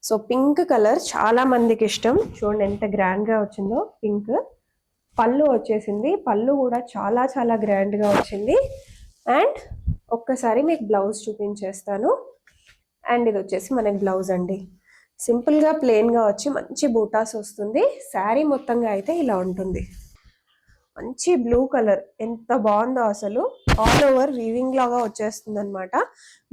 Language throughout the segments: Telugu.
సో పింక్ కలర్ చాలా మందికి ఇష్టం. చూడండి ఎంత గ్రాండ్ గా వచ్చిందో పింక్. పళ్ళు వచ్చేసింది, పళ్ళు కూడా చాలా చాలా గ్రాండ్ గా వచ్చింది. అండ్ ఒక్కసారి మీకు బ్లౌజ్ చూపించేస్తాను. అండ్ ఇది వచ్చేసి మనకి బ్లౌజ్ అండి. సింపుల్ గా ప్లెయిన్ గా వచ్చి మంచి బూటాస్ వస్తుంది. శారీ మొత్తంగా అయితే ఇలా ఉంటుంది. మంచి బ్లూ కలర్ ఎంత బాగుందో అసలు. ఆల్ ఓవర్ వీవింగ్ లాగా వచ్చేస్తుంది అనమాట.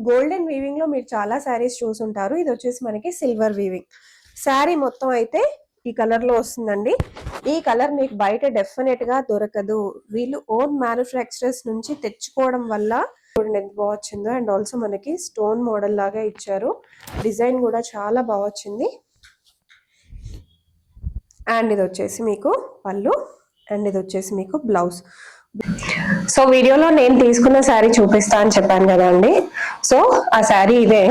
గోల్డెన్ వీవింగ్ లో మీరు చాలా శారీస్ చూసుంటారు. ఇది వచ్చేసి మనకి సిల్వర్ వీవింగ్. శారీ మొత్తం అయితే ఈ కలర్ లో వస్తుందండి. ఈ కలర్ మీకు బయట డెఫినెట్ గా దొరకదు. వీళ్ళు ఓన్ మ్యానుఫ్యాక్చరర్స్ నుంచి తెచ్చుకోవడం వల్ల చూడండి ఎంత బాగా వచ్చిందో. అండ్ ఆల్సో మనకి స్టోన్ మోడల్ లాగా ఇచ్చారు. డిజైన్ కూడా చాలా బాగా వచ్చింది. అండ్ ఇది వచ్చేసి మీకు పళ్ళు. అండ్ ఇది వచ్చేసి మీకు బ్లౌజ్. సో వీడియోలో నేను తీసుకున్న శారీ చూపిస్తా అని చెప్పాను కదా అండి. సో ఆ శారీ ఇదే.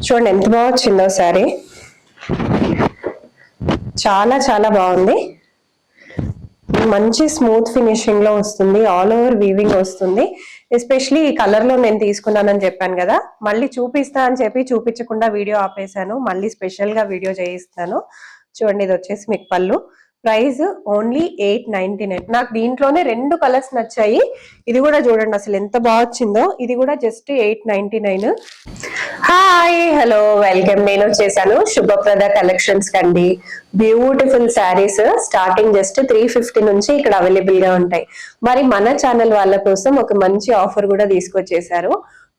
చూడండి ఎంత బాగా వచ్చిందో శారీ. చాలా చాలా బాగుంది. మంచి స్మూత్ ఫినిషింగ్ లో వస్తుంది. ఆల్ ఓవర్ వీవింగ్ వస్తుంది. ఎస్పెషలీ ఈ కలర్ లో నేను తీసుకున్నానని చెప్పాను కదా, మళ్ళీ చూపిస్తా అని చెప్పి చూపించకుండా వీడియో ఆపేసాను. మళ్ళీ స్పెషల్ గా వీడియో చేయిస్తాను. చూడండి ఇది వచ్చేసి మీకు పళ్ళు. Price only 899. నాకు దీంట్లోనే 2 కలర్స్ నచ్చాయి. ఇది కూడా చూడండి అసలు ఎంత బాగా వచ్చిందో. ఇది కూడా జస్ట్ 899. Hi hello welcome. నేను వచ్చేసాను శుభప్రద కలెక్షన్స్ కండి. బ్యూటిఫుల్ శారీస్ స్టార్టింగ్ జస్ట్ 350 నుంచి ఇక్కడ అవైలబుల్ గా ఉంటాయి. మరి మన ఛానల్ వాళ్ళ కోసం ఒక మంచి ఆఫర్ కూడా తీసుకొచ్చేసారు.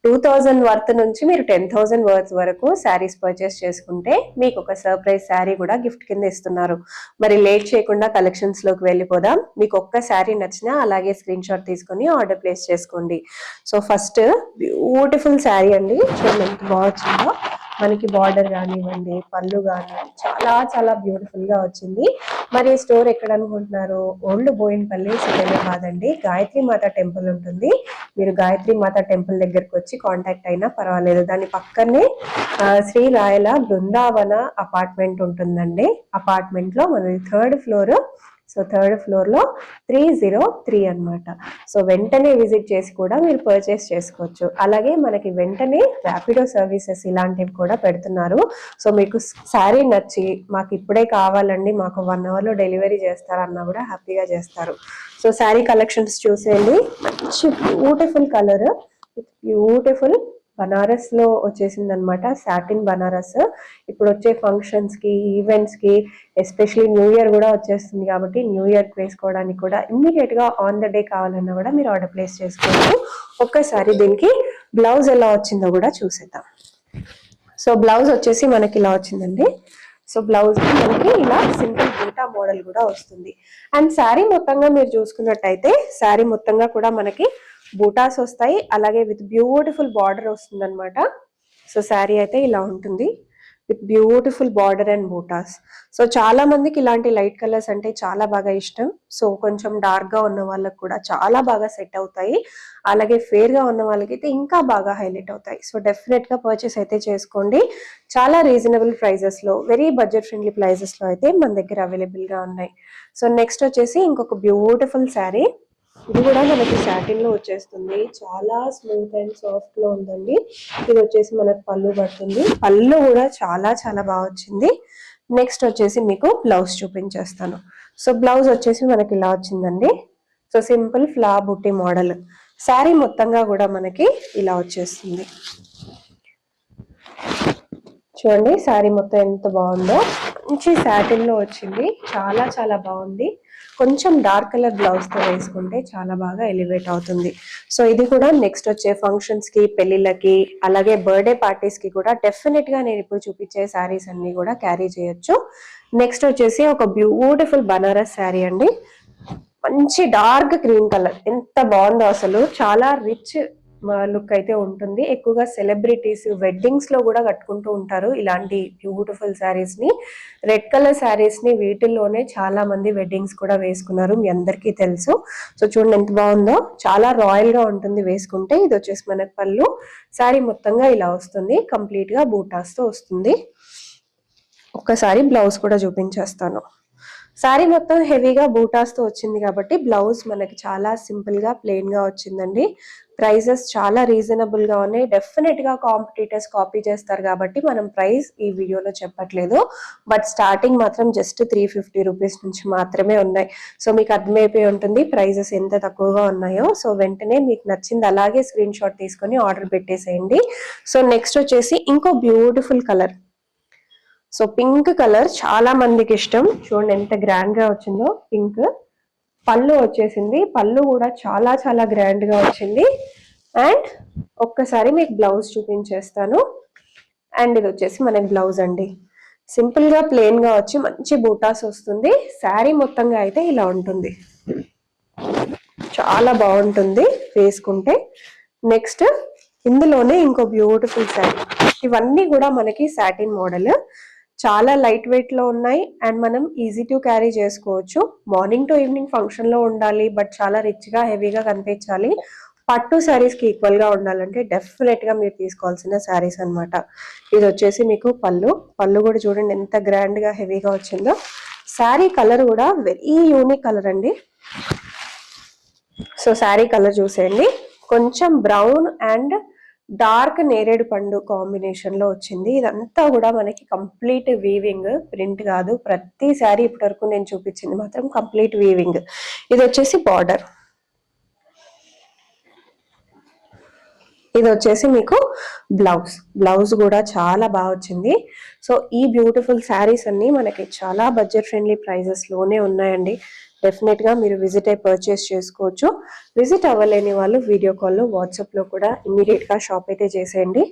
2000 వర్త్ నుంచి మీరు 10,000 వర్త్ వరకు శారీస్ పర్చేస్ చేసుకుంటే మీకు ఒక సర్ప్రైజ్ శారీ కూడా గిఫ్ట్ కింద ఇస్తున్నారు. మరి లేట్ చేయకుండా కలెక్షన్స్ లోకి వెళ్ళిపోదాం. మీకు ఒక్క శారీ నచ్చినా అలాగే స్క్రీన్ షాట్ తీసుకొని ఆర్డర్ ప్లేస్ చేసుకోండి. సో ఫస్ట్ బ్యూటిఫుల్ శారీ అండి. చూడండి ఎంత బాగా వచ్చిందో. మనకి బార్డర్ కానివ్వండి, పళ్ళు కానివ్వండి, చాలా చాలా బ్యూటిఫుల్ గా వచ్చింది. మరి స్టోర్ ఎక్కడ అనుకుంటున్నారు? ఓల్డ్ బోయిన్పల్లి, సికింద్రాబాద్ అండి. గాయత్రి మాత టెంపుల్ ఉంటుంది. మీరు గాయత్రి మాత టెంపుల్ దగ్గరకు వచ్చి కాంటాక్ట్ అయినా పర్వాలేదు. దాని పక్కనే శ్రీ రాయల బృందావన అపార్ట్మెంట్ ఉంటుందండి. అపార్ట్మెంట్ లో మనది 3rd floor. So 3rd floor లో 303 అన్నమాట. సో వెంటనే విజిట్ చేసి కూడా మీరు పర్చేస్ చేసుకోవచ్చు. అలాగే మనకి వెంటనే ర్యాపిడో సర్వీసెస్ ఇలాంటివి కూడా పెడుతున్నారు. సో మీకు శారీ నచ్చి మాకు ఇప్పుడే కావాలండి, మాకు 1 hour లో డెలివరీ చేస్తారన్నా కూడా హ్యాపీగా చేస్తారు. సో శారీ కలెక్షన్స్ చూసేయండి. మంచి beautiful colour with beautiful Banaras లో వచ్చేసింది అనమాట. సాటిన్ బనారస్. ఇప్పుడు వచ్చే ఫంక్షన్స్ కి, ఈవెంట్స్ కి, ఎస్పెషలీ న్యూ ఇయర్ కూడా వచ్చేస్తుంది కాబట్టి న్యూ ఇయర్ వేసుకోవడానికి కూడా ఇమ్మీడియట్ గా ఆన్ ద డే కావాలన్నా కూడా మీరు ఆర్డర్ ప్లేస్ చేసుకోవచ్చు. ఒక్కసారి దీనికి బ్లౌజ్ ఎలా వచ్చిందో కూడా చూసేద్దాం. సో బ్లౌజ్ వచ్చేసి మనకి ఇలా వచ్చిందండి. సో బ్లౌజ్ మనకి ఇలా సింపుల్ బూటా మోడల్ కూడా వస్తుంది. అండ్ శారీ మొత్తంగా మీరు చూసుకున్నట్టయితే శారీ మొత్తంగా కూడా మనకి బూటాస్ వస్తాయి. అలాగే విత్ బ్యూటిఫుల్ బార్డర్ వస్తుంది అనమాట. సో శారీ అయితే ఇలా ఉంటుంది with beautiful border and buttas. So చాలా మందికి ఇలాంటి లైట్ కలర్స్ అంటే చాలా బాగా ఇష్టం. సో కొంచెం డార్క్ గా ఉన్న వాళ్ళకి కూడా చాలా బాగా సెట్ అవుతాయి. అలాగే ఫేర్ గా ఉన్న వాళ్ళకైతే ఇంకా బాగా హైలైట్ అవుతాయి. సో డెఫినెట్ గా పర్చేస్ అయితే చేసుకోండి. చాలా రీజనబుల్ ప్రైజెస్ లో, వెరీ బడ్జెట్ ఫ్రెండ్లీ ప్రైజెస్ లో అయితే మన దగ్గర అవైలబుల్ గా ఉన్నాయి. సో నెక్స్ట్ వచ్చేసి ఇంకొక బ్యూటిఫుల్ శారీ. ఇది కూడా మనకి సాటిన్ లో వచ్చేస్తుంది. చాలా స్మూత్ అండ్ సాఫ్ట్ లో ఉందండి. ఇది వచ్చేసి మనకు పళ్ళు పడుతుంది. పళ్ళు కూడా చాలా చాలా బాగా వచ్చింది. నెక్స్ట్ వచ్చేసి మీకు బ్లౌజ్ చూపించేస్తాను. సో బ్లౌజ్ వచ్చేసి మనకి ఇలా వచ్చిందండి. సో సింపుల్ ఫ్లా బుట్టి మోడల్. శారీ మొత్తంగా కూడా మనకి ఇలా వచ్చేస్తుంది. చూడండి శారీ మొత్తం ఎంత బాగుందో. మంచి సాటిన్ లో వచ్చింది. చాలా చాలా బాగుంది. కొంచెం డార్క్ కలర్ బ్లౌజ్ తో వేసుకుంటే చాలా బాగా ఎలివేట్ అవుతుంది. సో ఇది కూడా నెక్స్ట్ వచ్చే ఫంక్షన్స్ కి, పెళ్లిళ్ళకి, అలాగే బర్త్డే పార్టీస్ కి కూడా డెఫినెట్ గా నేను ఇప్పుడు చూపించే శారీస్ అన్ని కూడా క్యారీ చేయొచ్చు. నెక్స్ట్ వచ్చేసి ఒక బ్యూటిఫుల్ బనారస్ శారీ అండి. మంచి డార్క్ గ్రీన్ కలర్. ఎంత బాగుందో అసలు. చాలా రిచ్ లుక్ అయితే ఉంటుంది. ఎక్కువగా సెలబ్రిటీస్ వెడ్డింగ్స్ లో కూడా కట్టుకుంటూ ఉంటారు ఇలాంటి బ్యూటిఫుల్ శారీస్ ని. రెడ్ కలర్ శారీస్ ని వీటిల్లోనే చాలా మంది వెడ్డింగ్స్ కూడా వేసుకున్నారు, మీ అందరికీ తెలుసు. సో చూడండి ఎంత బాగుందో. చాలా రాయల్ గా ఉంటుంది వేసుకుంటే. ఇది వచ్చేసి మనకు పళ్ళు. శారీ మొత్తంగా ఇలా వస్తుంది. కంప్లీట్ గా బూటాస్ తో వస్తుంది. ఒక్కసారి బ్లౌజ్ కూడా చూపించేస్తాను. శారీ మొత్తం హెవీగా బూటాస్ తో వచ్చింది కాబట్టి బ్లౌజ్ మనకి చాలా సింపుల్ గా ప్లెయిన్ గా వచ్చిందండి. ప్రైజెస్ చాలా రీజనబుల్ గా ఉన్నాయి. డెఫినెట్ గా కాంపిటీటర్స్ కాపీ చేస్తారు కాబట్టి మనం ప్రైస్ ఈ వీడియోలో చెప్పట్లేదు. బట్ స్టార్టింగ్ మాత్రం జస్ట్ 350 రూపీస్ నుంచి మాత్రమే ఉన్నాయి. సో మీకు అర్థమైపోయి ఉంటుంది ప్రైజెస్ ఎంత తక్కువగా ఉన్నాయో. సో వెంటనే మీకు నచ్చింది అలాగే స్క్రీన్ షాట్ తీసుకొని ఆర్డర్ పెట్టేసేయండి. సో నెక్స్ట్ వచ్చేసి ఇంకో beautiful colour. So pink colour చాలా మందికి ఇష్టం. చూడండి ఎంత గ్రాండ్ గా వచ్చిందో పింక్. పళ్ళు వచ్చేసింది. పళ్ళు కూడా చాలా చాలా గ్రాండ్ గా వచ్చింది. అండ్ ఒక్కసారి మీకు బ్లౌజ్ చూపించేస్తాను. అండ్ ఇది వచ్చేసి మనకి బ్లౌజ్ అండి. సింపుల్ గా ప్లెయిన్ గా వచ్చి మంచి బూటాస్ వస్తుంది. శారీ మొత్తంగా అయితే ఇలా ఉంటుంది. చాలా బాగుంటుంది వేసుకుంటే. నెక్స్ట్ ఇందులోనే ఇంకో బ్యూటిఫుల్ శారీ. ఇవన్నీ కూడా మనకి సాటిన్ మోడల్. చాలా లైట్ వెయిట్ లో ఉన్నాయి అండ్ మనం ఈజీ టు క్యారీ చేసుకోవచ్చు. మార్నింగ్ టు ఈవినింగ్ ఫంక్షన్ లో ఉండాలి బట్ చాలా రిచ్ గా హెవీగా కనిపించాలి, పట్టు శారీస్ కి ఈక్వల్ గా ఉండాలంటే డెఫినెట్ గా మీరు తీసుకోవాల్సిన శారీస్ అన్నమాట. ఇది వచ్చేసి మీకు పళ్ళు. పళ్ళు కూడా చూడండి ఎంత గ్రాండ్ గా హెవీగా వచ్చిందో. శారీ కలర్ కూడా వెరీ యూనిక్ కలర్ అండి. సో శారీ కలర్ చూసేయండి. కొంచెం బ్రౌన్ అండ్ డార్క్ నేరేడు పండు కాంబినేషన్ లో వచ్చింది. ఇదంతా కూడా మనకి కంప్లీట్ వీవింగ్, ప్రింట్ కాదు. ప్రతి శారీ ఇప్పటి వరకు నేను చూపించింది మాత్రం కంప్లీట్ వీవింగ్. ఇది వచ్చేసి బార్డర్. ఇది వచ్చేసి మీకు బ్లౌజ్. బ్లౌజ్ కూడా చాలా బాగా వచ్చింది. సో ఈ బ్యూటిఫుల్ శారీస్ అన్ని మనకి చాలా బడ్జెట్ ఫ్రెండ్లీ ప్రైజెస్ లోనే ఉన్నాయండి. డెఫినెట్ గా మీరు విజిట్ అయి పర్చేస్ చేసుకోవచ్చు. విజిట్ అవ్వలేని వాళ్ళు వీడియో కాల్లో వాట్సాప్ లో కూడా ఇమీడియట్ గా షాప్ అయితే చేసేయండి.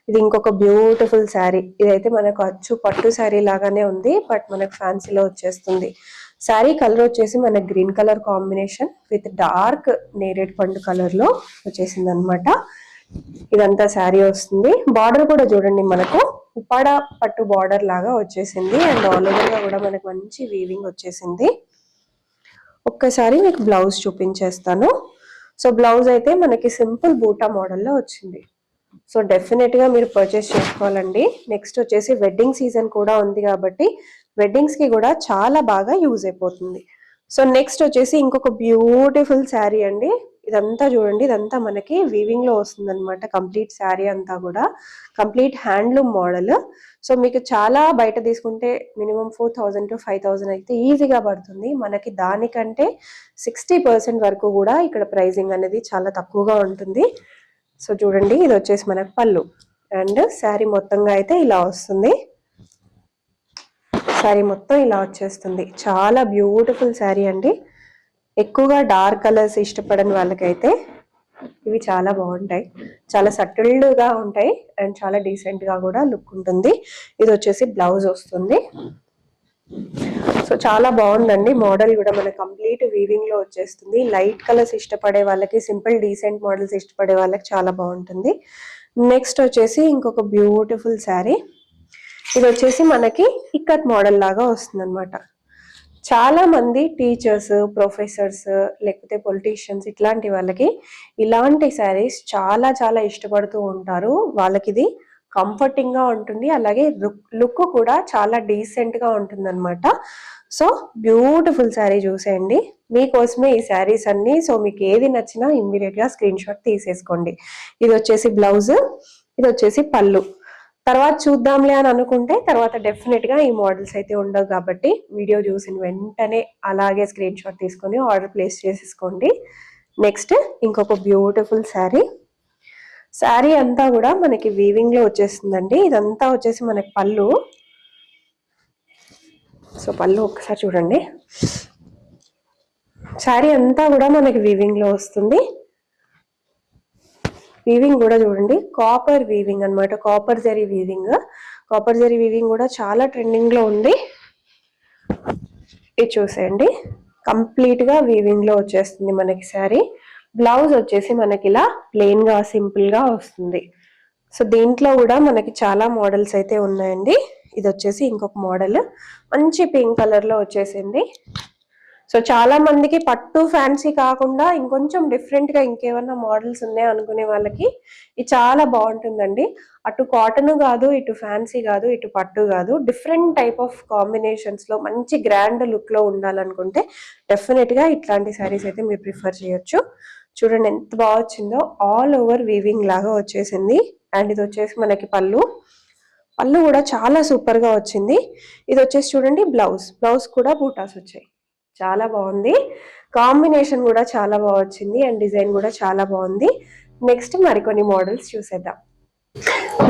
ఇది ఇంకొక బ్యూటిఫుల్ శారీ. ఇదైతే మనకు అచ్చు పట్టు శారీ లాగానే ఉంది బట్ మనకు ఫ్యాన్సీలో వచ్చేస్తుంది. శారీ కలర్ వచ్చేసి మనకు green colour combination with dark నేరేడ్ పండు కలర్ లో వచ్చేసింది అనమాట. ఇదంతా శారీ వస్తుంది. బార్డర్ కూడా చూడండి మనకు ఉప్పాడ పట్టు బార్డర్ లాగా వచ్చేసింది అండ్ ఆల్ ఓవర్ గా కూడా మనకు మంచి వీవింగ్ వచ్చేసింది. ఒక్కసారి మీకు బ్లౌజ్ చూపించేస్తాను. సో బ్లౌజ్ అయితే మనకి సింపుల్ బూటా మోడల్లో వచ్చింది. సో డెఫినెట్ గా మీరు పర్చేస్ చేసుకోవాలండి. నెక్స్ట్ వచ్చేసి వెడ్డింగ్ సీజన్ కూడా ఉంది కాబట్టి వెడ్డింగ్స్ కి కూడా చాలా బాగా యూజ్ అయిపోతుంది. సో నెక్స్ట్ వచ్చేసి ఇంకొక బ్యూటిఫుల్ శారీ అండి. ఇదంతా చూడండి, ఇదంతా మనకి వీవింగ్ లో వస్తుంది అనమాట. కంప్లీట్ శారీ అంతా కూడా కంప్లీట్ హ్యాండ్లూమ్ మోడల్. సో మీకు చాలా బయట తీసుకుంటే మినిమం 4000 to 5000 అయితే ఈజీగా పడుతుంది. మనకి దానికంటే 60% వరకు కూడా ఇక్కడ ప్రైజింగ్ అనేది చాలా తక్కువగా ఉంటుంది. సో చూడండి, ఇది వచ్చేసి మనకు పళ్ళు అండ్ శారీ మొత్తంగా అయితే ఇలా వస్తుంది. శారీ మొత్తం ఇలా వచ్చేస్తుంది. చాలా బ్యూటిఫుల్ శారీ అండి. ఎక్కువగా డార్క్ కలర్స్ ఇష్టపడని వాళ్ళకైతే ఇవి చాలా బాగుంటాయి. చాలా సటిల్డ్ గా ఉంటాయి అండ్ చాలా డీసెంట్ గా కూడా లుక్ ఉంటుంది. ఇది వచ్చేసి బ్లౌజ్ వస్తుంది. సో చాలా బాగుందండి. మోడల్ కూడా మన కంప్లీట్ వీవింగ్ లో వచ్చేస్తుంది. లైట్ కలర్స్ ఇష్టపడే వాళ్ళకి, సింపుల్ డీసెంట్ మోడల్స్ ఇష్టపడే వాళ్ళకి చాలా బాగుంటుంది. నెక్స్ట్ వచ్చేసి ఇంకొక బ్యూటిఫుల్ శారీ. ఇది వచ్చేసి మనకి ఇక్కత్ మోడల్ లాగా వస్తుంది అనమాట. చాలా మంది టీచర్స్, ప్రొఫెసర్స్ లేకపోతే పొలిటీషియన్స్ ఇట్లాంటి వాళ్ళకి ఇలాంటి శారీస్ చాలా చాలా ఇష్టపడుతూ ఉంటారు. వాళ్ళకి ఇది కంఫర్టింగ్ గా ఉంటుంది, అలాగే లుక్ కూడా చాలా డీసెంట్ గా ఉంటుంది అనమాట. సో బ్యూటిఫుల్ శారీ చూసేయండి. మీకోసమే ఈ శారీస్ అన్ని. సో మీకు ఏది నచ్చినా ఇమ్మీడియట్ గా స్క్రీన్ షాట్ తీసేసుకోండి. ఇది వచ్చేసి బ్లౌజ్, ఇది వచ్చేసి పళ్ళు. తర్వాత చూద్దాంలే అని అనుకుంటే తర్వాత డెఫినెట్ గా ఈ మోడల్స్ అయితే ఉండవు కాబట్టి వీడియో చూసిన వెంటనే అలాగే స్క్రీన్ షాట్ తీసుకొని ఆర్డర్ ప్లేస్ చేసేసుకోండి. నెక్స్ట్ ఇంకొక బ్యూటిఫుల్ శారీ. శారీ అంతా కూడా మనకి వీవింగ్ లో వచ్చేస్తుందండి. ఇదంతా వచ్చేసి మనకి పళ్ళు. సో పళ్ళు ఒక్కసారి చూడండి. శారీ అంతా కూడా మనకి వీవింగ్ లో వస్తుంది. వీవింగ్ కూడా చూడండి, కాపర్ వీవింగ్ అనమాట. Copper zari weaving. Copper zari weaving కూడా చాలా ట్రెండింగ్ లో ఉంది. ఇది చూసేయండి, కంప్లీట్ గా వీవింగ్ లో వచ్చేస్తుంది మనకి శారీ. బ్లౌజ్ వచ్చేసి మనకి ఇలా ప్లెయిన్ గా సింపుల్ గా వస్తుంది. సో దీంట్లో కూడా మనకి చాలా మోడల్స్ అయితే ఉన్నాయండి. ఇది వచ్చేసి ఇంకొక మోడల్, మంచి పింక్ కలర్ లో వచ్చేసింది. సో చాలా మందికి పట్టు ఫ్యాన్సీ కాకుండా ఇంకొంచెం డిఫరెంట్ గా ఇంకేమన్నా మోడల్స్ ఉన్నాయి అనుకునే వాళ్ళకి ఇది చాలా బాగుంటుందండి. అటు కాటన్ కాదు, ఇటు ఫ్యాన్సీ కాదు, ఇటు పట్టు కాదు, డిఫరెంట్ టైప్ ఆఫ్ కాంబినేషన్స్ లో మంచి గ్రాండ్ లుక్ లో ఉండాలనుకుంటే డెఫినెట్ గా ఇట్లాంటి శారీస్ అయితే మీరు ప్రిఫర్ చేయొచ్చు. చూడండి ఎంత బాగా వచ్చిందో, ఆల్ ఓవర్ వీవింగ్ లాగా వచ్చేసింది. అండ్ ఇది వచ్చేసి మనకి పళ్ళు కూడా చాలా సూపర్ గా వచ్చింది. ఇది వచ్చేసి చూడండి బ్లౌజ్ కూడా బూటాస్ వచ్చాయి, చాలా బాగుంది. కాంబినేషన్ కూడా చాలా బాగా వచ్చింది అండ్ డిజైన్ కూడా చాలా బాగుంది. నెక్స్ట్ మరికొన్ని మోడల్స్ చూసేద్దాం.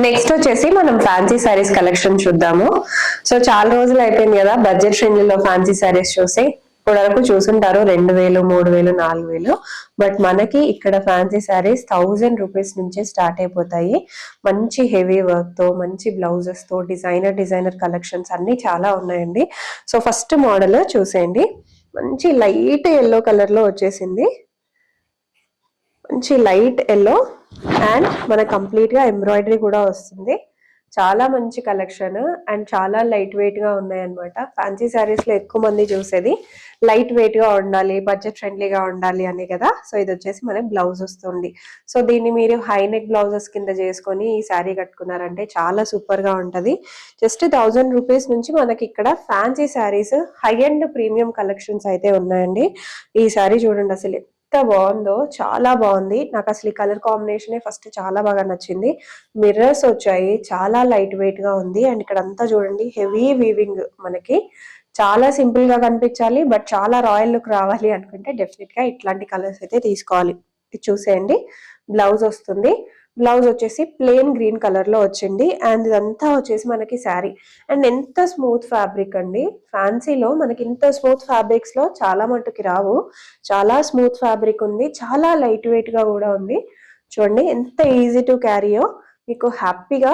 నెక్స్ట్ వచ్చేసి మనం ఫ్యాన్సీ శారీస్ కలెక్షన్ చూద్దాము. సో చాలా రోజులు అయిపోయింది కదా బడ్జెట్ ఫ్రెండ్లీలో ఫ్యాన్సీ శారీస్ చూసి. ఇప్పుడు వరకు చూసుంటారు 2000, 3000, 4000. బట్ మనకి ఇక్కడ ఫ్యాన్సీ శారీస్ 1000 రూపీస్ నుంచే స్టార్ట్ అయిపోతాయి. మంచి హెవీ వర్క్ తో, మంచి బ్లౌజెస్ తో, డిజైనర్ కలెక్షన్స్ అన్ని చాలా ఉన్నాయండి. సో ఫస్ట్ మోడల్ చూసేయండి. మంచి లైట్ ఎల్లో కలర్ లో వచ్చేసింది. మంచి లైట్ ఎల్లో అండ్ మన కంప్లీట్ గా ఎంబ్రాయిడరీ కూడా వస్తుంది. చాలా మంచి కలెక్షన్ అండ్ చాలా లైట్ వెయిట్ గా ఉన్నాయి అనమాట. ఫ్యాన్సీ శారీస్ లో ఎక్కువ మంది చూసేది లైట్ వెయిట్ గా ఉండాలి, బడ్జెట్ ఫ్రెండ్లీగా ఉండాలి అని కదా. సో ఇది వచ్చేసి మనకి బ్లౌజ్ వస్తుంది. సో దీన్ని మీరు హై నెక్ బ్లౌజెస్ కింద చేసుకొని ఈ శారీ కట్టుకున్నారంటే చాలా సూపర్ గా ఉంటది. జస్ట్ 1000 రూపీస్ నుంచి మనకి ఇక్కడ fancy saris high and premium collections అయితే ఉన్నాయండి. ఈ శారీ చూడండి అసలు ఎంత బాగుందో, చాలా బాగుంది. నాకు అసలు ఈ కలర్ కాంబినేషన్ ఫస్ట్ చాలా బాగా నచ్చింది. మిర్రర్స్ వచ్చాయి, చాలా లైట్ వెయిట్ గా ఉంది. అండ్ ఇక్కడ అంతా చూడండి హెవీ వీవింగ్. మనకి చాలా సింపుల్ గా కనిపించాలి బట్ చాలా రాయల్ లుక్ రావాలి అనుకుంటే డెఫినెట్ గా ఇట్లాంటి కలర్స్ అయితే తీసుకోవాలి. ఇది చూసేయండి. బ్లౌజ్ వస్తుంది. బ్లౌజ్ వచ్చేసి ప్లెయిన్ గ్రీన్ కలర్ లో వచ్చింది. అండ్ ఇదంతా వచ్చేసి మనకి శారీ. అండ్ ఎంత స్మూత్ ఫ్యాబ్రిక్ అండి. ఫ్యాన్సీలో మనకి ఇంత స్మూత్ ఫ్యాబ్రిక్స్ లో చాలా మట్టుకి రావు. చాలా స్మూత్ ఫ్యాబ్రిక్ ఉంది, చాలా లైట్ వెయిట్ గా కూడా ఉంది. చూడండి ఎంత ఈజీ టు క్యారీయో. మీకు హ్యాపీగా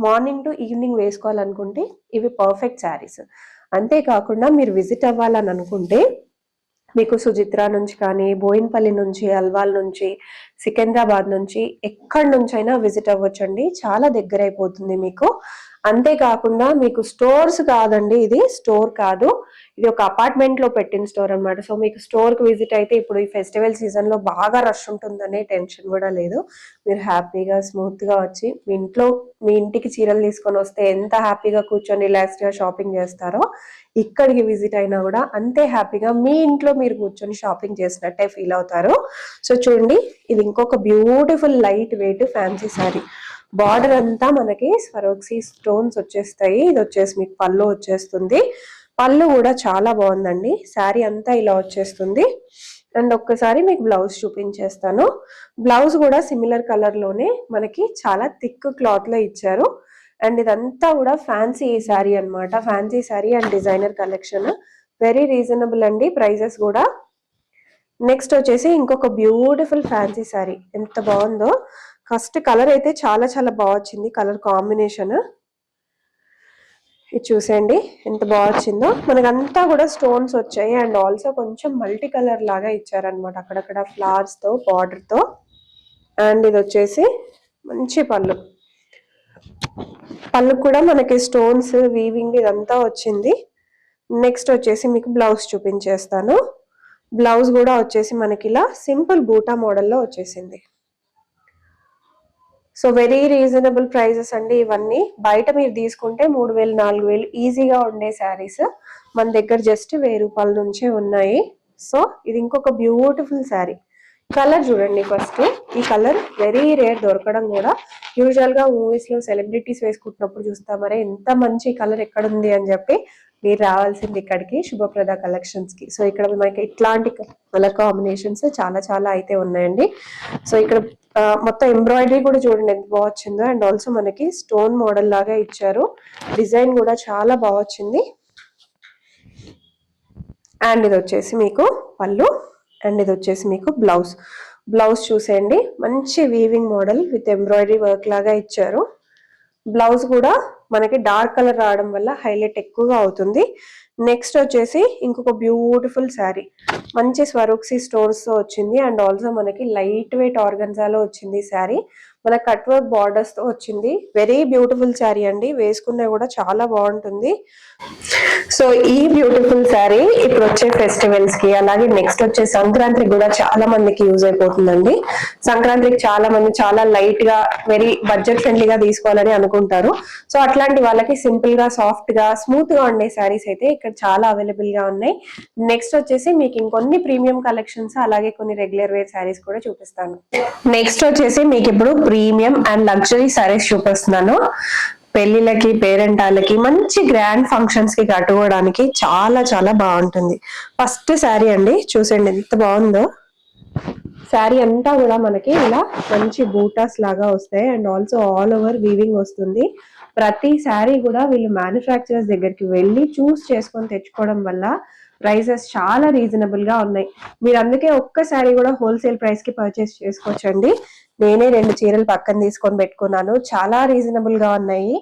మార్నింగ్ టు ఈవినింగ్ వేసుకోవాలనుకుంటే ఇవి పర్ఫెక్ట్ శారీస్. అంతేకాకుండా మీరు విజిట్ అవ్వాలని అనుకుంటే మీకు సుచిత్ర నుంచి కానీ, బోయిన్పల్లి నుంచి, అల్వాల్ నుంచి, సికింద్రాబాద్ నుంచి, ఎక్కడి నుంచైనా విజిట్ అవ్వచ్చండి. చాలా దగ్గర అయిపోతుంది మీకు. అంతేకాకుండా మీకు స్టోర్స్ కాదండి, ఇది స్టోర్ కాదు, ఇది ఒక అపార్ట్మెంట్ లో పెట్టిన స్టోర్ అనమాట. సో మీకు స్టోర్ కి విజిట్ అయితే ఇప్పుడు ఈ ఫెస్టివల్ సీజన్ లో బాగా రష్ ఉంటుందనే టెన్షన్ కూడా లేదు. మీరు హ్యాపీగా స్మూత్ గా వచ్చి మీ ఇంటికి చీరలు తీసుకొని వస్తే ఎంత హ్యాపీగా కూర్చొని రిలాక్స్డ్ గా షాపింగ్ చేస్తారో, ఇక్కడికి విజిట్ అయినా కూడా అంతే హ్యాపీగా మీ ఇంట్లో మీరు కూర్చొని షాపింగ్ చేసినట్టే ఫీల్ అవుతారు. సో చూడండి, ఇది ఇంకొక beautiful light weight fancy sari. Border అంతా మనకి స్వరోక్సీ స్టోన్స్ వచ్చేస్తాయి. ఇది వచ్చేసి మీకు పళ్ళు వచ్చేస్తుంది. పళ్ళు కూడా చాలా బాగుందండి. శారీ అంతా ఇలా వచ్చేస్తుంది. అండ్ ఒక్కసారి మీకు బ్లౌజ్ చూపించేస్తాను. బ్లౌజ్ కూడా సిమిలర్ కలర్ లోనే మనకి చాలా థిక్ క్లాత్ లో ఇచ్చారు. అండ్ ఇదంతా కూడా ఫ్యాన్సీ శారీ అన్నమాట. Fancy sari and designer collection. Very reasonable అండి ప్రైజెస్ కూడా. నెక్స్ట్ వచ్చేసి ఇంకొక బ్యూటిఫుల్ ఫ్యాన్సీ శారీ. ఎంత బాగుందో. ఫస్ట్ కలర్ అయితే చాలా చాలా బాగా వచ్చింది, కలర్ కాంబినేషన్. ఇది చూసేయండి ఎంత బాగా వచ్చిందో. మనకంతా కూడా స్టోన్స్ వచ్చాయి అండ్ ఆల్సో కొంచెం మల్టీ కలర్ లాగా ఇచ్చారనమాట, అక్కడక్కడ ఫ్లవర్స్ తో, బార్డర్ తో. అండ్ ఇది వచ్చేసి మంచి పళ్ళు కూడా మనకి స్టోన్స్ వీవింగ్ ఇదంతా వచ్చింది. నెక్స్ట్ వచ్చేసి మీకు బ్లౌజ్ చూపించేస్తాను. బ్లౌజ్ కూడా వచ్చేసి మనకి ఇలా సింపుల్ బూటా మోడల్లో వచ్చేసింది. సో వెరీ రీజనబుల్ ప్రైజెస్ అండి ఇవన్నీ. బయట మీరు తీసుకుంటే 3000, 4000 ఈజీగా ఉండే శారీస్ మన దగ్గర జస్ట్ 1000 రూపాయల నుంచే ఉన్నాయి. సో ఇది ఇంకొక బ్యూటిఫుల్ శారీ. కలర్ చూడండి ఫస్ట్. ఈ కలర్ వెరీ రేర్ దొరకడం కూడా. యూజువల్ గా మూవీస్ లో సెలబ్రిటీస్ వేసుకుంటున్నప్పుడు చూస్తాం, మరే ఎంత మంచి కలర్ ఎక్కడుంది అని చెప్పి మీరు రావాల్సింది ఇక్కడికి, శుభప్రద కలెక్షన్స్ కి. సో ఇక్కడ మనకి ఇట్లాంటి కలర్ కాంబినేషన్స్ చాలా చాలా అయితే ఉన్నాయండి. సో ఇక్కడ మొత్తం ఎంబ్రాయిడరీ కూడా చూడండి ఎంత బాగా వచ్చిందో. అండ్ ఆల్సో మనకి స్టోన్ మోడల్ లాగా ఇచ్చారు. డిజైన్ కూడా చాలా బాగా వచ్చింది. అండ్ ఇది వచ్చేసి మీకు పళ్ళు. అండ్ ఇది వచ్చేసి మీకు బ్లౌజ్ చూసేయండి. మంచి weaving model with embroidery work లాగా ఇచ్చారు. బ్లౌజ్ కూడా మనకి డార్క్ కలర్ రావడం వల్ల హైలైట్ ఎక్కువగా అవుతుంది. నెక్స్ట్ వచ్చేసి ఇంకొక బ్యూటిఫుల్ శారీ. మంచి స్వరూక్సీ స్టోన్స్ తో వచ్చింది. అండ్ ఆల్సో మనకి లైట్ వెయిట్ ఆర్గన్జాలో వచ్చింది శారీ. మన కట్ వర్క్ బార్డర్స్ తో వచ్చింది. వెరీ బ్యూటిఫుల్ శారీ అండి, వేసుకున్నా కూడా చాలా బాగుంటుంది. సో ఈ బ్యూటిఫుల్ శారీ ఇప్పుడు వచ్చే ఫెస్టివల్స్ కి, అలాగే నెక్స్ట్ వచ్చే సంక్రాంతికి కూడా చాలా మందికి యూజ్ అయిపోతుందండి. సంక్రాంతికి చాలా మంది చాలా లైట్ గా వెరీ బడ్జెట్ ఫ్రెండ్లీగా తీసుకోవాలని అనుకుంటారు. సో అట్లాంటి వాళ్ళకి సింపుల్ గా సాఫ్ట్ గా స్మూత్ గా ఉండే శారీస్ అయితే ఇక్కడ చాలా అవైలబుల్ గా ఉన్నాయి. నెక్స్ట్ వచ్చేసి మీకు ఇంకొన్ని ప్రీమియం కలెక్షన్స్ అలాగే కొన్ని రెగ్యులర్ వేర్ శారీస్ కూడా చూపిస్తాను. నెక్స్ట్ వచ్చేసి మీకు ఇప్పుడు ప్రీమియం అండ్ లగ్జరీ శారీస్ చూపిస్తున్నాను. పెళ్లిళ్ళకి, పేరెంటాలకి, మంచి గ్రాండ్ ఫంక్షన్స్ కి కట్టుకోవడానికి చాలా చాలా బాగుంటుంది. ఫస్ట్ శారీ అండి, చూసండి ఎంత బాగుందో. శారీ అంతా కూడా మనకి ఇలా మంచి బూటాస్ లాగా వస్తాయి and also all over weaving వస్తుంది. ప్రతి శారీ కూడా వీళ్ళు మ్యానుఫ్యాక్చరర్స్ దగ్గరికి వెళ్ళి చూస్ చేసుకొని తెచ్చుకోవడం వల్ల ప్రైసెస్ చాలా రీజనబుల్ గా ఉన్నాయి. మీరు అందుకే ఒక్క శారీ కూడా హోల్సేల్ ప్రైస్ కి పర్చేస్ చేసుకోవచ్చండి. నేనే 2 చీరలు పక్కన తీసుకొని పెట్టుకున్నాను, చాలా రీజనబుల్ గా ఉన్నాయి.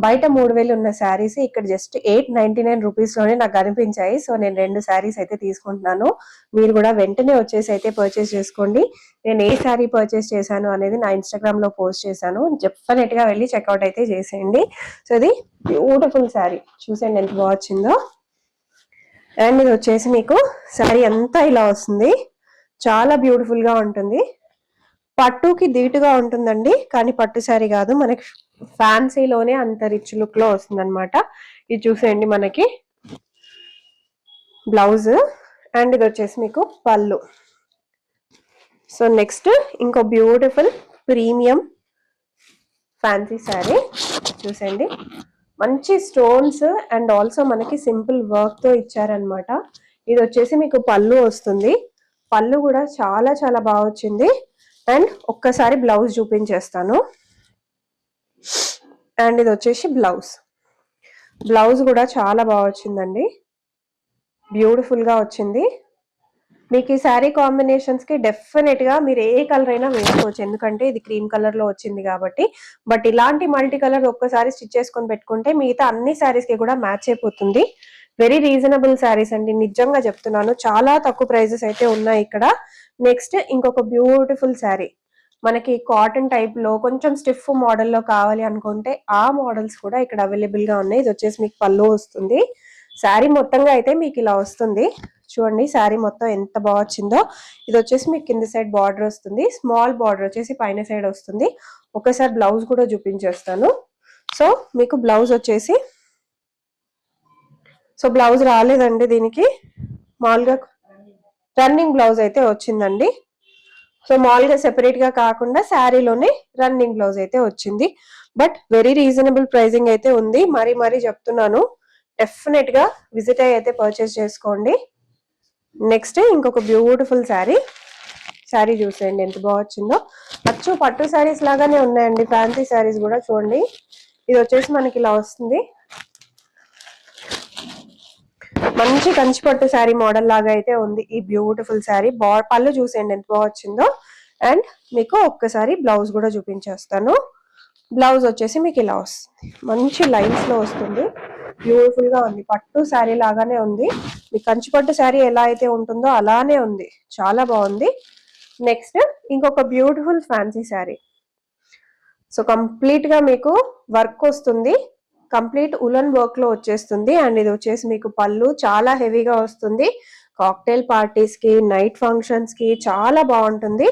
బయట 3000 ఉన్న శారీస్ ఇక్కడ జస్ట్ 899 రూపీస్ లోనే నాకు అనిపించాయి. సో నేను 2 శారీస్ అయితే తీసుకుంటున్నాను. మీరు కూడా వెంటనే వచ్చేసి అయితే పర్చేస్ చేసుకోండి. నేను ఏ శారీ పర్చేస్ చేశాను అనేది నా ఇన్స్టాగ్రామ్ లో పోస్ట్ చేశాను, డెఫినెట్ గా వెళ్ళి చెక్అవుట్ అయితే చేసేయండి. సో ఇది బ్యూటిఫుల్ శారీ, చూసేయండి ఎంత బాగా వచ్చిందో. అండ్ ఇది వచ్చేసి మీకు శారీ అంతా ఇలా వస్తుంది, చాలా బ్యూటిఫుల్ గా ఉంటుంది. పట్టుకి ధీటుగా ఉంటుందండి, కానీ పట్టు శారీ కాదు, మనకి ఫ్యాన్సీలోనే అంత రిచ్ లుక్ లో వస్తుంది అనమాట. ఇది చూసేయండి మనకి బ్లౌజ్, అండ్ ఇది వచ్చేసి మీకు పళ్ళు. సో నెక్స్ట్ ఇంకో బ్యూటిఫుల్ ప్రీమియం ఫ్యాన్సీ శారీ చూసేయండి. మంచి స్టోన్స్ అండ్ ఆల్సో మనకి సింపుల్ వర్క్ తో ఇచ్చారనమాట. ఇది వచ్చేసి మీకు పళ్ళు వస్తుంది. పళ్ళు కూడా చాలా చాలా బాగా వచ్చింది. అండ్ ఒక్కసారి బ్లౌజ్ చూపించేస్తాను. అండ్ ఇది వచ్చేసి బ్లౌజ్. బ్లౌజ్ కూడా చాలా బాగా వచ్చిందండి, బ్యూటిఫుల్ గా వచ్చింది. మీకు ఈ శారీ కాంబినేషన్స్ కి డెఫినెట్ గా మీరు ఏ కలర్ అయినా వేసుకోవచ్చు, ఎందుకంటే ఇది క్రీమ్ కలర్ లో వచ్చింది కాబట్టి. బట్ ఇలాంటి మల్టీ కలర్ ఒక్కసారి స్టిచ్ చేసుకొని పెట్టుకుంటే మిగతా అన్ని శారీస్ కి కూడా మ్యాచ్ అయిపోతుంది. వెరీ రీజనబుల్ శారీస్ అండి, నిజంగా చెప్తున్నాను, చాలా తక్కువ ప్రైజెస్ అయితే ఉన్నాయి ఇక్కడ. నెక్స్ట్ ఇంకొక బ్యూటిఫుల్ శారీ, మనకి కాటన్ టైప్ లో కొంచెం స్టిఫ్ మోడల్ లో కావాలి అనుకుంటే ఆ మోడల్స్ కూడా ఇక్కడ అవైలబుల్ గా ఉన్నాయి. ఇది వచ్చేసి మీకు పళ్ళు వస్తుంది. శారీ మొత్తంగా అయితే మీకు ఇలా వస్తుంది. చూడండి శారీ మొత్తం ఎంత బాగా వచ్చిందో. ఇది వచ్చేసి మీకు కింద సైడ్ బార్డర్ వస్తుంది, స్మాల్ బార్డర్ వచ్చేసి పైన సైడ్ వస్తుంది. ఒకసారి బ్లౌజ్ కూడా చూపించేస్తాను. సో మీకు బ్లౌజ్ వచ్చేసి, సో బ్లౌజ్ రాలేదండి దీనికి, మామూలుగా రన్నింగ్ బ్లౌజ్ అయితే వచ్చిందండి. సో మామూలుగా సెపరేట్ గా కాకుండా శారీలోనే రన్నింగ్ బ్లౌజ్ అయితే వచ్చింది. బట్ వెరీ రీజనబుల్ ప్రైజింగ్ అయితే ఉంది, మరీ చెప్తున్నాను. డెఫినెట్ గా విజిట్ అయ్యి అయితే పర్చేస్ చేసుకోండి. నెక్స్ట్ ఇంకొక బ్యూటిఫుల్ శారీ, శారీ చూసేయండి ఎంత బాగా వచ్చిందో. అచ్చు పట్టు శారీస్ లాగానే ఉన్నాయండి ఫ్యాన్సీ శారీస్ కూడా. చూడండి ఇది వచ్చేసి మనకి ఇలా వస్తుంది, మంచి కంచిపట్టు శారీ మోడల్ లాగా అయితే ఉంది ఈ బ్యూటిఫుల్ శారీ. పళ్ళు చూసేయండి ఎంత బాగా వచ్చిందో. అండ్ మీకు ఒక్కసారి బ్లౌజ్ కూడా చూపించేస్తాను. బ్లౌజ్ వచ్చేసి మీకు ఇలా వస్తుంది, మంచి లైన్స్ లో వస్తుంది, బ్యూటిఫుల్ గా ఉంది. పట్టు శారీ లాగానే ఉంది, మీ కంచిపట్టు శారీ ఎలా అయితే ఉంటుందో అలానే ఉంది, చాలా బాగుంది. నెక్స్ట్ ఇంకొక beautiful fancy sari. So complete గా మీకు వర్క్ వస్తుంది, కంప్లీట్ ఉలన్ వర్క్ లో వచ్చేస్తుంది. అండ్ ఇది వచ్చేసి మీకు పళ్ళు చాలా హెవీగా వస్తుంది, కాక్టైల్ పార్టీస్ కి, నైట్ ఫంక్షన్స్ కి చాలా బాగుంటుంది.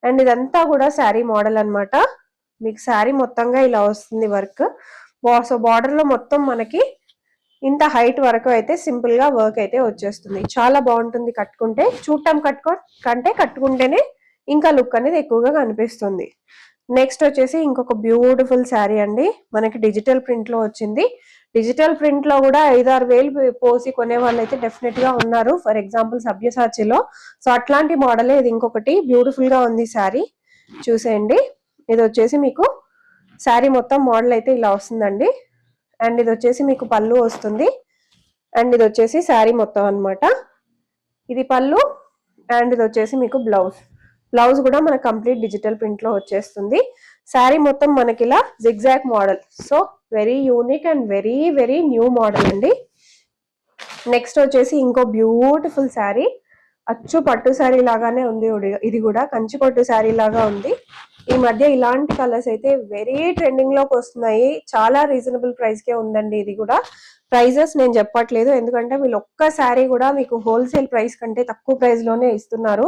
అండ్ ఇదంతా కూడా శారీ మోడల్ అన్నమాట. మీకు శారీ మొత్తంగా ఇలా వస్తుంది వర్క్. సో బార్డర్ లో మొత్తం మనకి ఇంత హైట్ వరకు అయితే సింపుల్ గా వర్క్ అయితే వచ్చేస్తుంది, చాలా బాగుంటుంది కట్టుకుంటే. చూడటం కంటే కట్టుకుంటేనే ఇంకా లుక్ అనేది ఎక్కువగా కనిపిస్తుంది. నెక్స్ట్ వచ్చేసి ఇంకొక బ్యూటిఫుల్ శారీ అండి, మనకి డిజిటల్ ప్రింట్ లో వచ్చింది. డిజిటల్ ప్రింట్ లో కూడా 5-6 వేలు పోసి కొనే వాళ్ళు అయితే డెఫినెట్ గా ఉన్నారు. For example సబ్యసాచిలో. సో అట్లాంటి మోడలే ఇది ఇంకొకటి, బ్యూటిఫుల్ గా ఉంది శారీ చూసేయండి. ఇది వచ్చేసి మీకు శారీ మొత్తం మోడల్ అయితే ఇలా వస్తుందండి. అండ్ ఇది వచ్చేసి మీకు పళ్ళు వస్తుంది. అండ్ ఇది వచ్చేసి శారీ మొత్తం అన్నమాట. ఇది పళ్ళు అండ్ ఇది వచ్చేసి మీకు బ్లౌజ్. బ్లౌజ్ కూడా మనకు కంప్లీట్ డిజిటల్ ప్రింట్ లో వచ్చేస్తుంది. శారీ మొత్తం మనకి ఇలా zigzag model. So very unique and very new model అండి. నెక్స్ట్ వచ్చేసి ఇంకో బ్యూటిఫుల్ శారీ, అచ్చు పట్టు శారీ లాగానే ఉంది. ఇది కూడా కంచి పట్టు శారీ లాగా ఉంది. ఈ మధ్య ఇలాంటి కలర్స్ అయితే వెరీ ట్రెండింగ్ లోకి వస్తున్నాయి. చాలా రీజనబుల్ ప్రైస్ కే ఉందండి. ఇది కూడా ప్రైజెస్ నేను చెప్పట్లేదు, ఎందుకంటే వీళ్ళు ఒక్క శారీ కూడా మీకు హోల్సేల్ ప్రైస్ కంటే తక్కువ ప్రైస్ లోనే ఇస్తున్నారు.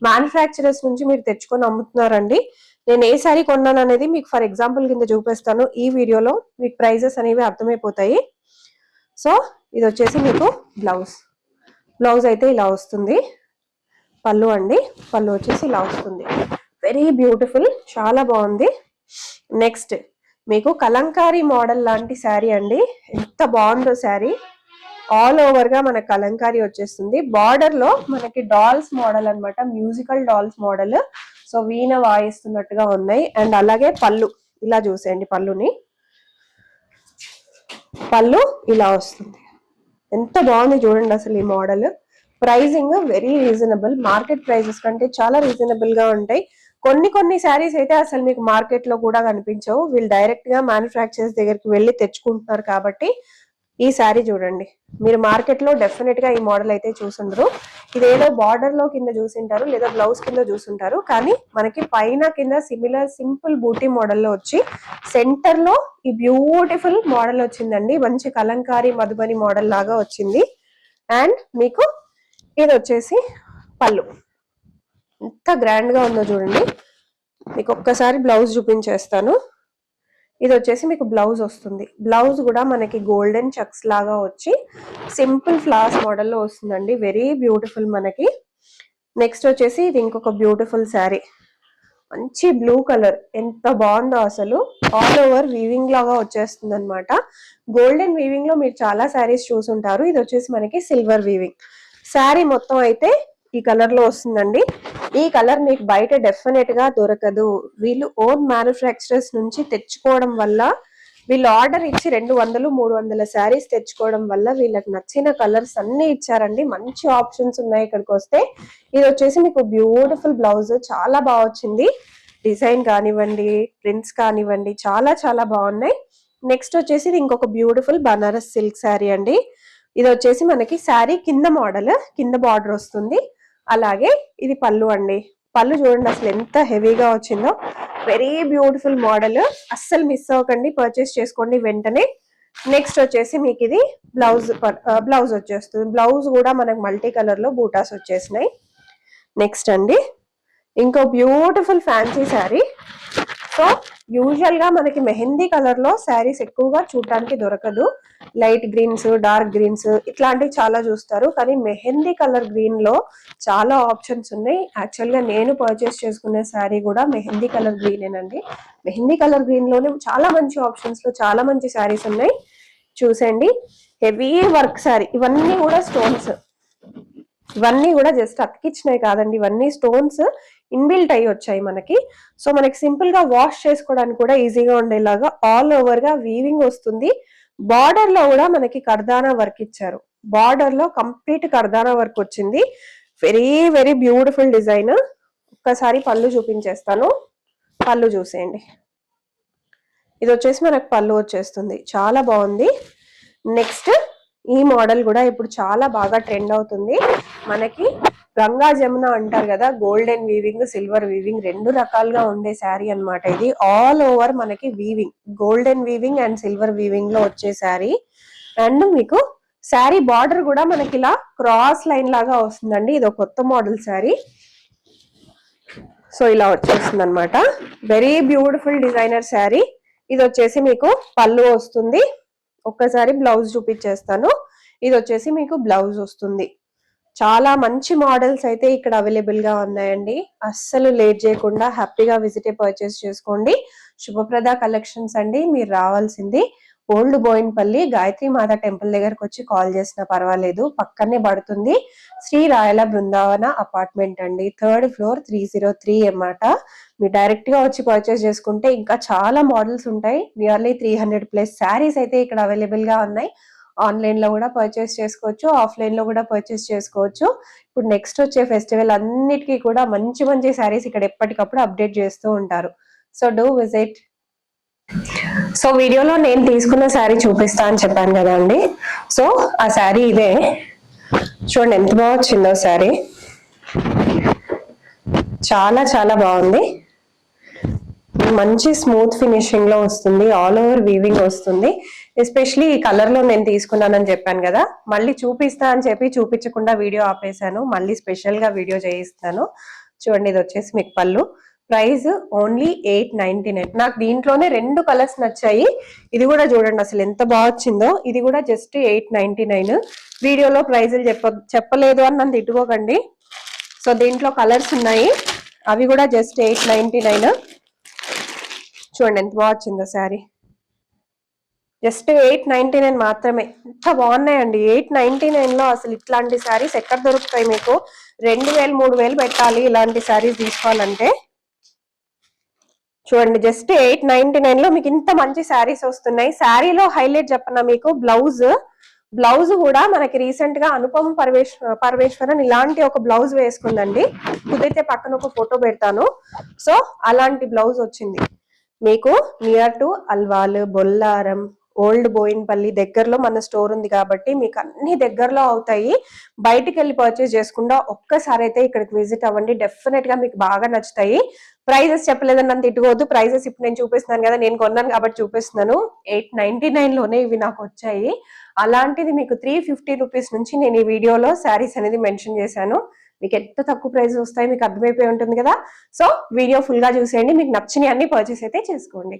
మ్యానుఫ్యాక్చరర్స్ నుంచి మీరు తెచ్చుకొని అమ్ముతున్నారండి. నేను ఏ శారీ కొన్నాను అనేది మీకు ఫర్ ఎగ్జాంపుల్ కింద చూపిస్తాను. ఈ వీడియోలో మీకు ప్రైజెస్ అనేవి అర్థమైపోతాయి. సో ఇది వచ్చేసి మీకు బ్లౌజ్ అయితే ఇలా వస్తుంది. పళ్ళు అండి, పళ్ళు వచ్చేసి ఇలా వస్తుంది. వెరీ బ్యూటిఫుల్, చాలా బాగుంది. నెక్స్ట్ మీకు కలంకారీ మోడల్ లాంటి శారీ అండి. ఎంత బాగుందో శారీ. ఆల్ ఓవర్ గా మనకి కలంకారీ వచ్చేస్తుంది. బార్డర్ లో మనకి డాల్స్ మోడల్ అన్నమాట, మ్యూజికల్ డాల్స్ మోడల్. సో వీణ వాయిస్తున్నట్టుగా ఉన్నాయి. అండ్ అలాగే పళ్ళు ఇలా చూసేయండి. పళ్ళు ఇలా వస్తుంది. ఎంత బాగుంది చూడండి అసలు ఈ model. Pricing very reasonable, market prices కంటే చాలా రీజనబుల్ గా ఉంటాయి. కొన్ని శారీస్ అయితే అసలు మీకు మార్కెట్ లో కూడా కనిపించవు. వీళ్ళు డైరెక్ట్ గా మ్యానుఫ్యాక్చరర్స్ దగ్గరికి వెళ్ళి తెచ్చుకుంటున్నారు. కాబట్టి ఈ శారీ చూడండి, మీరు మార్కెట్ లో డెఫినెట్ గా ఈ మోడల్ అయితే చూసుండరు. ఇదేదో బార్డర్ లో కింద చూసింటారు, లేదా బ్లౌజ్ కింద చూసుంటారు. కానీ మనకి పైన కింద సిమిలర్ సింపుల్ బూటీ మోడల్ లో వచ్చి సెంటర్ లో ఈ బ్యూటిఫుల్ మోడల్ వచ్చిందండి. మంచి కలంకారీ మధుబని మోడల్ లాగా వచ్చింది. అండ్ మీకు ఇది వచ్చేసి పళ్ళు. ఎంత గ్రాండ్ గా ఉందో చూడండి. మీకు ఒక్కసారి బ్లౌజ్ చూపించేస్తాను. ఇది వచ్చేసి మీకు బ్లౌజ్ వస్తుంది. బ్లౌజ్ కూడా మనకి గోల్డెన్ చెక్స్ లాగా వచ్చి సింపుల్ ఫ్లవర్స్ మోడల్లో వస్తుందండి. వెరీ బ్యూటిఫుల్ మనకి. నెక్స్ట్ వచ్చేసి ఇది ఇంకొక బ్యూటిఫుల్ శారీ, మంచి బ్లూ కలర్. ఎంత బాగుందో అసలు. ఆల్ ఓవర్ వీవింగ్ లాగా వచ్చేస్తుంది అనమాట. గోల్డెన్ వీవింగ్ లో మీరు చాలా శారీస్ చూసుంటారు. ఇది వచ్చేసి మనకి సిల్వర్ వీవింగ్. శారీ మొత్తం అయితే ఈ కలర్ లో వస్తుందండి. ఈ కలర్ మీకు బయట డెఫినెట్ గా దొరకదు. వీళ్ళు ఓన్ మ్యానుఫ్యాక్చరర్స్ నుంచి తెచ్చుకోవడం వల్ల, వీళ్ళు ఆర్డర్ ఇచ్చి 200-300 శారీస్ తెచ్చుకోవడం వల్ల వీళ్ళకి నచ్చిన కలర్స్ అన్ని ఇచ్చారండి. మంచి ఆప్షన్స్ ఉన్నాయి ఇక్కడికి వస్తే. ఇది వచ్చేసి మీకు బ్యూటిఫుల్ బ్లౌజ్, చాలా బాగా వచ్చింది. డిజైన్ కానివ్వండి, ప్రింట్స్ కానివ్వండి, చాలా చాలా బాగున్నాయి. నెక్స్ట్ వచ్చేసి ఇది ఇంకొక బ్యూటిఫుల్ బనారస్ సిల్క్ శారీ అండి. ఇది వచ్చేసి మనకి శారీ కింద మోడల్, కింద బార్డర్ వస్తుంది. అలాగే ఇది పళ్ళు అండి. పళ్ళు చూడండి అసలు ఎంత హెవీగా వచ్చిందో. Very beautiful model. అస్సలు మిస్ అవ్వకండి, పర్చేస్ చేసుకోండి వెంటనే. నెక్స్ట్ వచ్చేసి మీకు ఇది బ్లౌజ్ వచ్చేస్తుంది. బ్లౌజ్ కూడా మనకు మల్టీ కలర్ లో బూటాస్ వచ్చేసినాయి. నెక్స్ట్ అండి ఇంకో beautiful fancy sari. So usual గా మనకి మెహందీ కలర్ లో శారీస్ ఎక్కువగా చూడటానికి దొరకదు. లైట్ గ్రీన్స్, డార్క్ గ్రీన్స్ ఇట్లాంటివి చాలా చూస్తారు. కానీ మెహందీ కలర్ గ్రీన్ లో చాలా ఆప్షన్స్ ఉన్నాయి. యాక్చువల్ గా నేను పర్చేస్ చేసుకునే శారీ కూడా మెహందీ కలర్ గ్రీనేనండి. మెహందీ కలర్ గ్రీన్ లోనే చాలా మంచి ఆప్షన్స్ లో చాలా మంచి శారీస్ ఉన్నాయి. చూసండి, హెవీ వర్క్ శారీ. ఇవన్నీ కూడా స్టోన్స్, ఇవన్నీ కూడా జస్ట్ అతికిచ్చినాయి కాదండి. ఇవన్నీ స్టోన్స్ ఇన్బిల్ట్ అయ్యి వచ్చాయి మనకి. సో మనకి సింపుల్ గా వాష్ చేసుకోవడానికి కూడా ఈజీగా ఉండేలాగా ఆల్ ఓవర్ గా వీవింగ్ వస్తుంది. బార్డర్ లో కూడా మనకి కర్దానా వర్క్ ఇచ్చారు. బార్డర్ లో కంప్లీట్ కర్దానా వర్క్ వచ్చింది. Very very beautiful design. ఒక్కసారి పళ్ళు చూపించేస్తాను. పళ్ళు చూసేయండి. ఇది వచ్చేసి మనకు పళ్ళు వచ్చేస్తుంది. చాలా బాగుంది. నెక్స్ట్ ఈ మోడల్ కూడా ఇప్పుడు చాలా బాగా ట్రెండ్ అవుతుంది. మనకి గంగా జమున అంటారు కదా, గోల్డెన్ వీవింగ్, సిల్వర్ వీవింగ్ రెండు రకాలుగా ఉండే శారీ అన్నమాట. ఇది ఆల్ ఓవర్ మనకి weaving, golden weaving and silver weaving లో వచ్చే శారీ. అండ్ మీకు శారీ బార్డర్ కూడా మనకి ఇలా క్రాస్ లైన్ లాగా వస్తుందండి. ఇది ఒక కొత్త మోడల్ శారీ. సో ఇలా వచ్చేస్తుంది అనమాట. Very beautiful designer sari. ఇది వచ్చేసి మీకు పళ్ళు వస్తుంది. ఒక్కసారి బ్లౌజ్ చూపించేస్తాను. ఇది వచ్చేసి మీకు బ్లౌజ్ వస్తుంది. చాలా మంచి మోడల్స్ అయితే ఇక్కడ అవైలబుల్ గా ఉన్నాయండి. అస్సలు లేట్ చేయకుండా హ్యాపీగా విజిట్ పర్చేస్ చేసుకోండి. శుభప్రద కలెక్షన్స్ అండి. మీరు రావాల్సింది ఓల్డ్ బోయిన్పల్లి గాయత్రి మాత టెంపుల్ దగ్గరకు వచ్చి కాల్ చేసినా పర్వాలేదు, పక్కనే పడుతుంది. శ్రీ రాయల బృందావన అపార్ట్మెంట్ అండి, 3rd floor 303 అన్నమాట. మీరు డైరెక్ట్ గా వచ్చి పర్చేస్ చేసుకుంటే ఇంకా చాలా మోడల్స్ ఉంటాయి. నియర్లీ 300+ శారీస్ అయితే ఇక్కడ అవైలబుల్ గా ఉన్నాయి. ఆన్లైన్ లో కూడా పర్చేస్ చేసుకోవచ్చు, ఆఫ్లైన్ లో కూడా పర్చేస్ చేసుకోవచ్చు. ఇప్పుడు నెక్స్ట్ వచ్చే ఫెస్టివల్ అన్నిటికీ కూడా మంచి మంచి శారీస్ ఇక్కడ ఎప్పటికప్పుడు అప్డేట్ చేస్తూ ఉంటారు. So do visit. సో వీడియోలో నేను తీసుకున్న శారీ చూపిస్తా అని చెప్పాను కదా అండి. సో ఆ శారీ ఇదే. చూడండి ఎంత బాగా వచ్చిందో శారీ. చాలా చాలా బాగుంది. మంచి స్మూత్ ఫినిషింగ్ లో వస్తుంది, ఆల్ ఓవర్ వీవింగ్ వస్తుంది. ఎస్పెషలీ ఈ కలర్ లో నేను తీసుకున్నానని చెప్పాను కదా, మళ్ళీ చూపిస్తా అని చెప్పి చూపించకుండా వీడియో ఆపేసాను. మళ్ళీ స్పెషల్ గా వీడియో చేయిస్తాను. చూడండి, ఇది వచ్చేసి మీకు పళ్ళు. Price only 899. నాకు దీంట్లోనే 2 కలర్స్ నచ్చాయి. ఇది కూడా చూడండి అసలు ఎంత బాగా వచ్చిందో. ఇది కూడా జస్ట్ 899. వీడియోలో ప్రైజులు చెప్పలేదు అని నన్ను తిట్టుకోకండి. సో దీంట్లో కలర్స్ ఉన్నాయి, అవి కూడా జస్ట్ 899. చూడండి ఎంత బాగా వచ్చిందో శారీ. జస్ట్ 899 మాత్రమే. ఎంత బాగున్నాయండి. 899 లో అసలు ఇట్లాంటి శారీస్ ఎక్కడ దొరుకుతాయి మీకు? 2000 3000 పెట్టాలి ఇలాంటి శారీస్ తీసుకోవాలంటే. చూడండి, జస్ట్ 899 లో మీకు ఇంత మంచి శారీస్ వస్తున్నాయి. శారీలో హైలైట్ చెప్పనా మీకు, బ్లౌజ్ కూడా మనకి రీసెంట్ గా అనుపమ పరమేశ్వరన్ ఇలాంటి ఒక బ్లౌజ్ వేసుకుందండి. కుదిరితే పక్కన ఒక ఫోటో పెడతాను. సో అలాంటి బ్లౌజ్ వచ్చింది మీకు. Near to Alwal, Bollaram, old Bowenpally దగ్గరలో మన స్టోర్ ఉంది కాబట్టి మీకు అన్ని దగ్గరలో అవుతాయి. బయటికి వెళ్ళి పర్చేస్ చేసుకుండా ఒక్కసారి అయితే ఇక్కడికి విజిట్ అవ్వండి. డెఫినెట్ గా మీకు బాగా నచ్చుతాయి. ప్రైజెస్ చెప్పలేదని నన్ను తిట్టుకోవద్దు. ప్రైజెస్ ఇప్పుడు నేను చూపిస్తున్నాను కదా, నేను కొన్నాను కాబట్టి చూపిస్తున్నాను. 899 లోనే ఇవి నాకు వచ్చాయి. అలాంటిది మీకు 350 రూపీస్ నుంచి నేను ఈ వీడియోలో శారీస్ అనేది మెన్షన్ చేశాను. మీకు ఎంత తక్కువ ప్రైస్ వస్తాయి మీకు అర్థమైపోయి ఉంటుంది కదా. సో వీడియో ఫుల్ గా చూసేయండి, మీకు నచ్చినవి అన్ని పర్చేస్ అయితే చేసుకోండి.